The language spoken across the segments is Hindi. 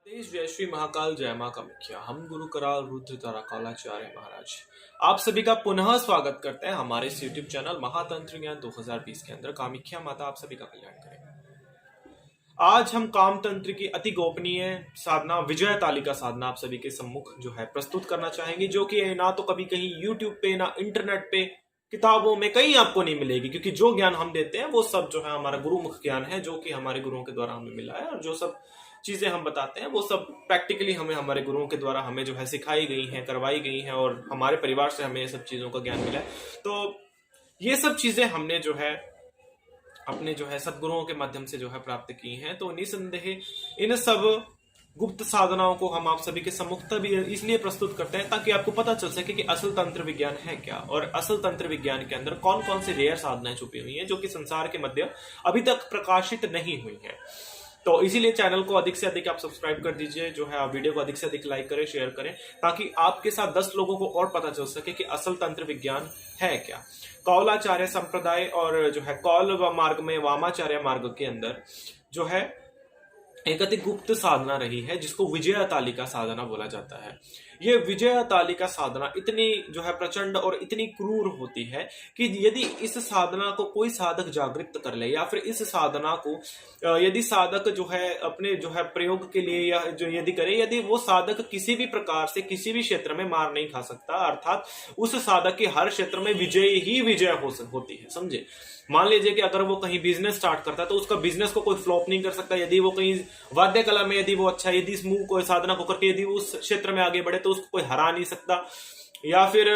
तेज जय श्री महाकाल जय मां कामाख्या। हम गुरु कराल रुद्र तारा कालाचार्य महाराज आप सभी का पुनः स्वागत करते हैं हमारे इस YouTube चैनल महातंत्र ज्ञान 2020 के अंदर। कामाख्या माता आप सभी का कल्याण करें। आज हम काम तंत्र की अति गोपनीय साधना विजय तालिका साधना आप सभी के सम्मुख जो है प्रस्तुत करना चाहेंगे, जो कि ना तो कभी कहीं YouTube पे ना इंटरनेट पे किताबों में कहीं आपको नहीं मिलेगी, क्योंकि जो ज्ञान हम देते हैं वो सब जो है हमारा गुरुमुख ज्ञान है, जो कि हमारे गुरुओं के द्वारा हमें मिला है। और जो सब चीजें हम बताते हैं वो सब प्रैक्टिकली हमें हमारे गुरुओं के द्वारा हमें जो है सिखाई गई हैं, करवाई गई हैं, और हमारे परिवार से हमें ये सब चीजों का ज्ञान मिला है। तो ये सब चीजें हमने जो है अपने जो है सदगुरुओं के माध्यम से जो है प्राप्त की हैं। तो निसंदेह इन सब गुप्त साधनाओं को हम आप सभी के सम्मुख भी इसलिए प्रस्तुत करते हैं ताकि आपको पता चल सके कि असल तंत्र विज्ञान है क्या, और असल तंत्र विज्ञान के अंदर कौन कौन सी रेयर साधनाएं छुपी हुई हैं जो कि संसार के मध्य अभी तक प्रकाशित नहीं हुई हैं। तो इसीलिए चैनल को अधिक से अधिक आप सब्सक्राइब कर दीजिए, जो है वीडियो को अधिक से अधिक लाइक करें, शेयर करें, ताकि आपके साथ 10 लोगों को और पता चल सके कि असल तंत्र विज्ञान है क्या। कौलाचार्य संप्रदाय और जो है कौल मार्ग में वामाचार्य मार्ग के अंदर जो है एक अति गुप्त साधना रही है जिसको विजय तालिका साधना बोला जाता है। ये विजय तालिका साधना इतनी जो है प्रचंड और इतनी क्रूर होती है कि यदि इस साधना को कोई साधक जागृत कर ले, या फिर इस साधना को यदि साधक जो है अपने जो है प्रयोग के लिए या जो यदि करे, यदि वो साधक किसी भी प्रकार से किसी भी क्षेत्र में मार नहीं खा सकता, अर्थात उस साधक की हर क्षेत्र में विजय ही विजय होती है। समझे, मान लीजिए कि अगर वो कहीं बिजनेस स्टार्ट करता है तो उसका बिजनेस को कोई फ्लॉप नहीं कर सकता। यदि वो कहीं वाद्य कला में यदि वो अच्छा, यदि इस मूव को साधना को करके यदि उस क्षेत्र में आगे बढ़े तो उसको कोई हरा नहीं सकता। या फिर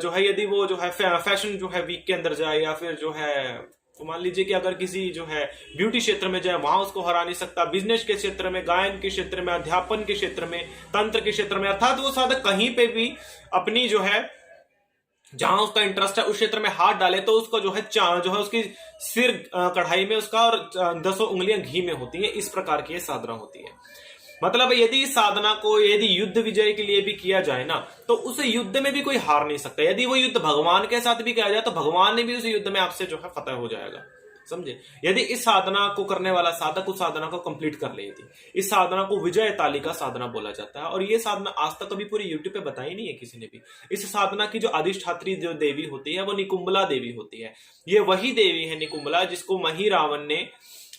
जो है यदि वो जो है फैशन जो है वीक के अंदर जाए, या फिर जो है तो मान लीजिए कि अगर किसी जो है ब्यूटी क्षेत्र में जाए वहां उसको हरा नहीं सकता। बिजनेस के क्षेत्र में, गायन के क्षेत्र में, अध्यापन के क्षेत्र में, तंत्र के क्षेत्र में, अर्थात वो साधक कहीं पे भी अपनी जो है जहां उसका इंटरेस्ट है उस क्षेत्र में हाथ डाले तो उसको जो है उसकी सिर कढ़ाई में उसका और 10 उंगलियां घी में होती है। इस प्रकार की ये साधना होती है। मतलब यदि इस साधना को यदि युद्ध विजय के लिए भी किया जाए ना, तो उस युद्ध में भी कोई हार नहीं सकता। यदि वो युद्ध भगवान के साथ भी किया जाए तो भगवान ने भी उस युद्ध में आपसे जो है फतह हो जाएगा। समझे, यदि इस साधना को करने वाला साधक उस साधना को कंप्लीट कर ले, इस साधना को विजय तालिका साधना बोला जाता है। और ये साधना आज तक कभी पूरी यूट्यूब पे बताई नहीं है किसी ने भी। इस साधना की जो अधिष्ठात्री जो देवी होती है वो निकुंबला देवी होती है। ये वही देवी है निकुंबला जिसको मही रावण ने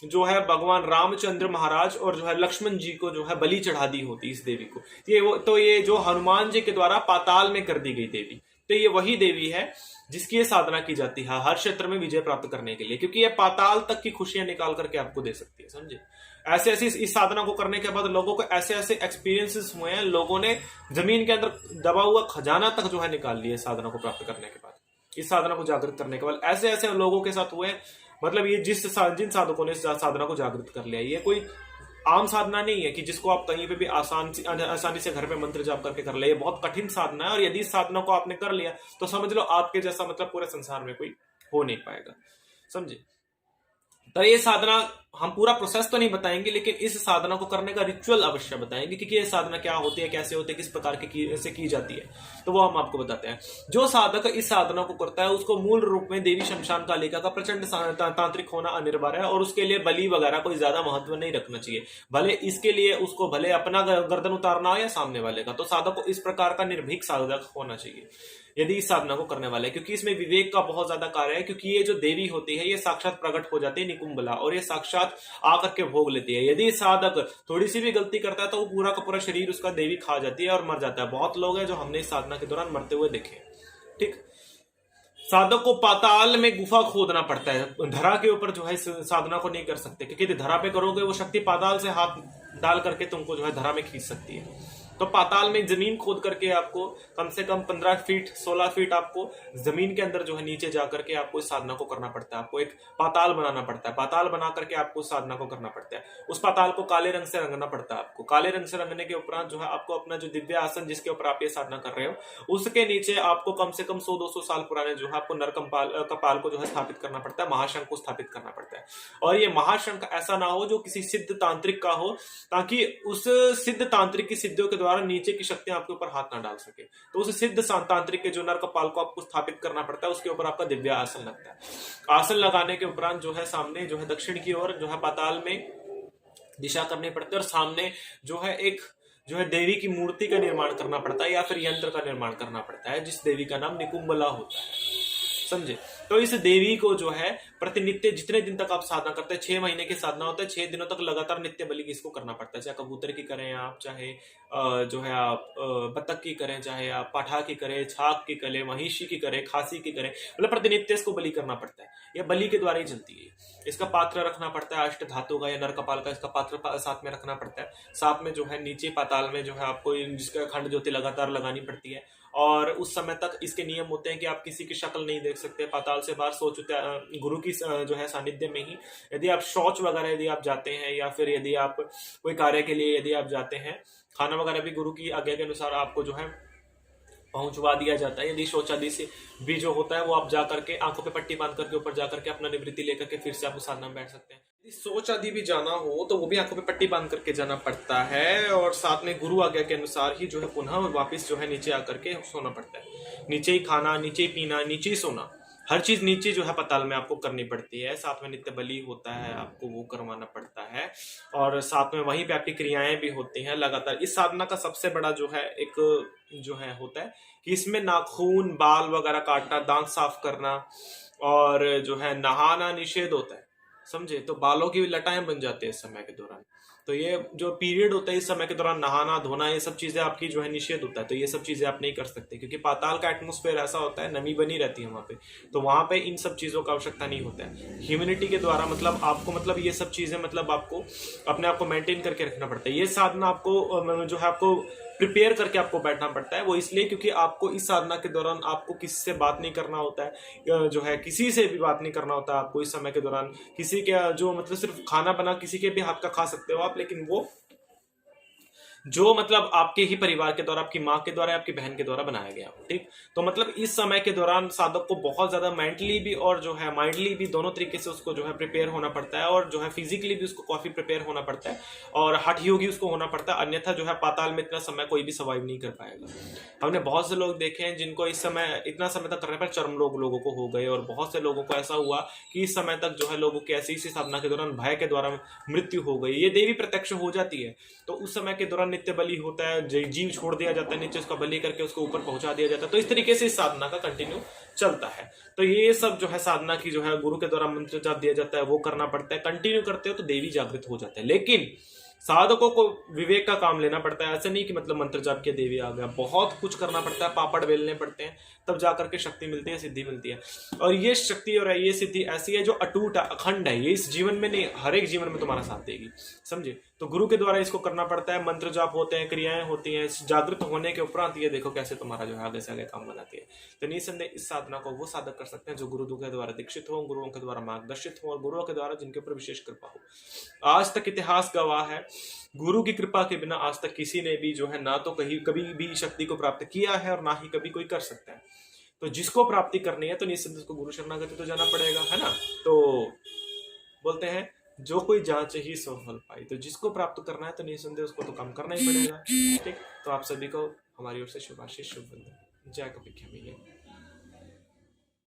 जो है भगवान रामचंद्र महाराज और जो है लक्ष्मण जी को जो है बलि चढ़ा दी होती इस देवी को। ये जो हनुमान जी के द्वारा पाताल में कर दी गई देवी, तो ये वही देवी है जिसकी ये साधना की जाती है हर क्षेत्र में विजय प्राप्त करने के लिए, क्योंकि ये पाताल तक की खुशियां निकाल करके आपको दे सकती है। समझे, ऐसे ऐसे इस साधना को करने के बाद लोगों को ऐसे ऐसे एक्सपीरियंसेस हुए हैं, लोगों ने जमीन के अंदर दबा हुआ खजाना तक जो है निकाल लिया साधना को प्राप्त करने के बाद, इस साधना को जागृत करने के बाद। ऐसे ऐसे लोगों के साथ हुए, मतलब ये जिन साधकों ने साधना को जागृत कर लिया, ये कोई आम साधना नहीं है कि जिसको आप कहीं पे भी आसानी से घर पे मंत्र जाप करके कर ले। ये बहुत कठिन साधना है, और यदि इस साधना को आपने कर लिया तो समझ लो आपके जैसा मतलब पूरे संसार में कोई हो नहीं पाएगा। समझे, तो ये साधना हम पूरा प्रोसेस तो नहीं बताएंगे, लेकिन इस साधना को करने का रिचुअल अवश्य बताएंगे कि ये साधना क्या होती है, कैसे होती है, किस प्रकार से की जाती है, तो वो हम आपको बताते हैं। जो साधक इस साधना को करता है उसको मूल रूप में देवी शमशान कालिका का प्रचंड तांत्रिक होना अनिवार्य है, और उसके लिए बलि वगैरह कोई ज्यादा महत्व नहीं रखना चाहिए। भले इसके लिए उसको भले अपना गर्दन उतारना हो या सामने वाले का, तो साधक को इस प्रकार का निर्भीक साधक होना चाहिए यदि इस साधना को करने वाले, क्योंकि इसमें विवेक का बहुत ज्यादा कार्य है। क्योंकि ये जो देवी होती है ये साक्षात प्रकट हो जाती है निकुंबला, और ये साक्षात आकर के भोग लेती है। यदि साधक थोड़ी सी भी गलती करता है तो वो पूरा का पूरा शरीर उसका देवी खा जाती है और मर जाता है। बहुत लोग हैं जो हमने इस साधना के दौरान मरते हुए देखे। ठीक, साधक को पाताल में गुफा खोदना पड़ता है, धरा के ऊपर जो है साधना को नहीं कर सकते, क्योंकि धरा पे करोगे वो शक्ति पाताल से हाथ डाल करके तुमको जो है धरा में खींच सकती है। तो पाताल में जमीन खोद करके आपको कम से कम 15 फीट 16 फीट आपको जमीन के अंदर जो है नीचे जाकर के आपको इस साधना को करना पड़ता है। आपको एक पाताल बनाना पड़ता है, पाताल बना करके आपको साधना को करना पड़ता है। उस पाताल को काले रंग से रंगना पड़ता है। आपको काले रंग से रंगने के उपरांत जो है आपको अपना जो दिव्य आसन जिसके ऊपर आप ये साधना कर रहे हो उसके नीचे आपको कम से कम 100-200 साल पुराने जो है आपको नर कपाल को जो है स्थापित करना पड़ता है, महाशंख को स्थापित करना पड़ता है। और ये महाशंख ऐसा ना हो जो किसी सिद्ध तांत्रिक का हो, ताकि उस सिद्ध तांत्रिक की सिद्धियों के द्वारा नीचे की शक्ति आपके ऊपर हाथ ना डाल सके। तो उस सिद्ध तांत्रिक के जो नर कपाल को आपको स्थापित करना पड़ता है, उसके ऊपर आपका दिव्य आसन लगता है। आसन लगाने के उपरांत जो है सामने जो है दक्षिण की ओर जो है पाताल में दिशा करनी पड़ती है और सामने जो है एक जो है देवी की मूर्ति का निर्माण करना पड़ता है या फिर यंत्र का निर्माण करना पड़ता है, जिस देवी का नाम निकुंबला होता है। समझे? तो इस देवी को जो है प्रतिनित्य जितने दिन तक आप साधना करते हैं, 6 महीने की साधना होता है, 6 दिनों तक लगातार नित्य बलि इसको करना पड़ता है। चाहे कबूतर की करें आप, चाहे जो है आप बतख की करें, चाहे आप पाठा की करें, छाक की करें, महिषी की करें, खासी की करें, मतलब प्रतिनित्य इसको बलि करना पड़ता है। यह बलि के द्वारा ही चलती है। इसका पात्र रखना पड़ता है अष्ट धातु का या नर कपाल का, इसका पात्र साथ में रखना पड़ता है। साथ में जो है नीचे पाताल में जो है आपको जिसका खंड ज्योति लगातार लगानी पड़ती है और उस समय तक इसके नियम होते हैं कि आप किसी की शक्ल नहीं देख सकते। पाताल से बाहर सोच गुरु की जो है सानिध्य में ही यदि आप शौच वगैरह यदि आप जाते हैं या फिर यदि आप कोई कार्य के लिए यदि आप जाते हैं, खाना वगैरह भी गुरु की आज्ञा के अनुसार आपको जो है पहुंचवा दिया जाता है। यदि शौचालय से भी जो होता है वो आप जा करके आंखों पे पट्टी बांध करके ऊपर जा करके अपना निवृत्ति लेकर के फिर से आप उस साधना में बैठ सकते हैं। यदि शौच आदि भी जाना हो तो वो भी आंखों पे पट्टी बांध करके जाना पड़ता है और साथ में गुरु आज्ञा के अनुसार ही जो है पुनः वापस जो है नीचे आकर के सोना पड़ता है। नीचे ही खाना, नीचे ही पीना, नीचे ही सोना, हर चीज नीचे जो है पाताल में आपको करनी पड़ती है। साथ में नित्य बलि होता है, आपको वो करवाना पड़ता है और साथ में वहीं पे आपकी क्रियाएं भी होती हैं लगातार। इस साधना का सबसे बड़ा जो है एक जो है होता है कि इसमें नाखून, बाल वगैरह काटना, दांत साफ करना और जो है नहाना निषेध होता है। समझे? तो बालों की लटाएं बन जाती है इस समय के दौरान। तो ये जो पीरियड होता है इस समय के दौरान नहाना धोना ये सब चीजें आपकी जो है निषेध होता है। तो ये सब चीजें आप नहीं कर सकते क्योंकि पाताल का एटमोस्फेयर ऐसा होता है, नमी बनी रहती है वहां पे, तो वहां पे इन सब चीजों का आवश्यकता नहीं होता है। ह्यूमिनिटी के द्वारा मतलब आपको मतलब ये सब चीजें मतलब आपको अपने आप को मेंटेन करके रखना पड़ता है। ये साधना आपको जो है आपको प्रिपेयर करके आपको बैठना पड़ता है। वो इसलिए क्योंकि आपको इस साधना के दौरान आपको किसी से बात नहीं करना होता है, जो है किसी से भी बात नहीं करना होता है आपको इस समय के दौरान। किसी के जो मतलब सिर्फ खाना बना किसी के भी हाथ का खा सकते हो आप, लेकिन वो जो मतलब आपके ही परिवार के द्वारा, आपकी माँ के द्वारा, आपकी बहन के द्वारा बनाया गया हो। ठीक, तो मतलब इस समय के दौरान साधक को बहुत ज्यादा मेंटली भी और जो है माइंडली भी दोनों तरीके से उसको जो है प्रिपेयर होना पड़ता है और जो है फिजिकली भी उसको काफी प्रिपेयर होना पड़ता है और हठ योगी उसको होना पड़ता है। अन्यथा जो है पाताल में इतना समय कोई भी सर्वाइव नहीं कर पाएगा। हमने बहुत से लोग देखे हैं जिनको इस समय इतना समय तक करने पर चर्म रोग लोगों को हो गए और बहुत से लोगों को ऐसा हुआ कि इस समय तक जो है लोगों की ऐसी इसी साधना के दौरान भय के द्वारा मृत्यु हो गई। ये देवी प्रत्यक्ष हो जाती है। तो उस समय के दौरान नित्य बलि होता है, जीव छोड़ दिया जाता है नीचे, उसका बलि करके उसको ऊपर पहुंचा दिया जाता है। तो इस तरीके से इस साधना का कंटिन्यू चलता है। तो ये सब जो है साधना की जो है गुरु के द्वारा मंत्र जाप दिया जाता है वो करना पड़ता है। कंटिन्यू करते हो तो देवी जागृत हो जाते हैं, लेकिन साधकों को विवेक का काम लेना पड़ता है। ऐसा नहीं कि मतलब मंत्र जाप के देवी आ गया, बहुत कुछ करना पड़ता है, पापड़ बेलने पड़ते हैं, तब जाकर के शक्ति मिलती है, सिद्धि मिलती है। और ये शक्ति और ये सिद्धि ऐसी है जो अटूट है, अखंड है। ये इस जीवन में नहीं, हर एक जीवन में तुम्हारा साथ देगी। समझे? तो गुरु के द्वारा इसको करना पड़ता है। मंत्र जाप होते हैं, क्रियाएं होती हैं। जागृत होने के उपरांत ये देखो कैसे तुम्हारा जो है आगे से आगे काम बनाती है। तो निसंदेह इस साधना को वो साधक कर सकते हैं जो गुरु के द्वारा दीक्षित हो, गुरुओं के द्वारा मार्गदर्शित हो और गुरुओं के द्वारा जिनके ऊपर विशेष कृपा हो। आज तक इतिहास गवाह है, गुरु की कृपा के बिना आज तक किसी ने भी जो है ना तो कभी भी शक्ति को प्राप्त किया है और ना ही कभी कोई कर सकता है। तो जिसको प्राप्ति करनी है तो निसंदेह उसको गुरु शरणागति तो जाना पड़ेगा, है ना। तो बोलते हैं जो कोई जांच ही सो फल पाई। तो जिसको प्राप्त करना है तो निसंदेह उसको तो काम करना ही पड़ेगा। ठीक, तो आप सभी को हमारी ओर से शुभ आशीष, शुभ वंदन। जय कपिल।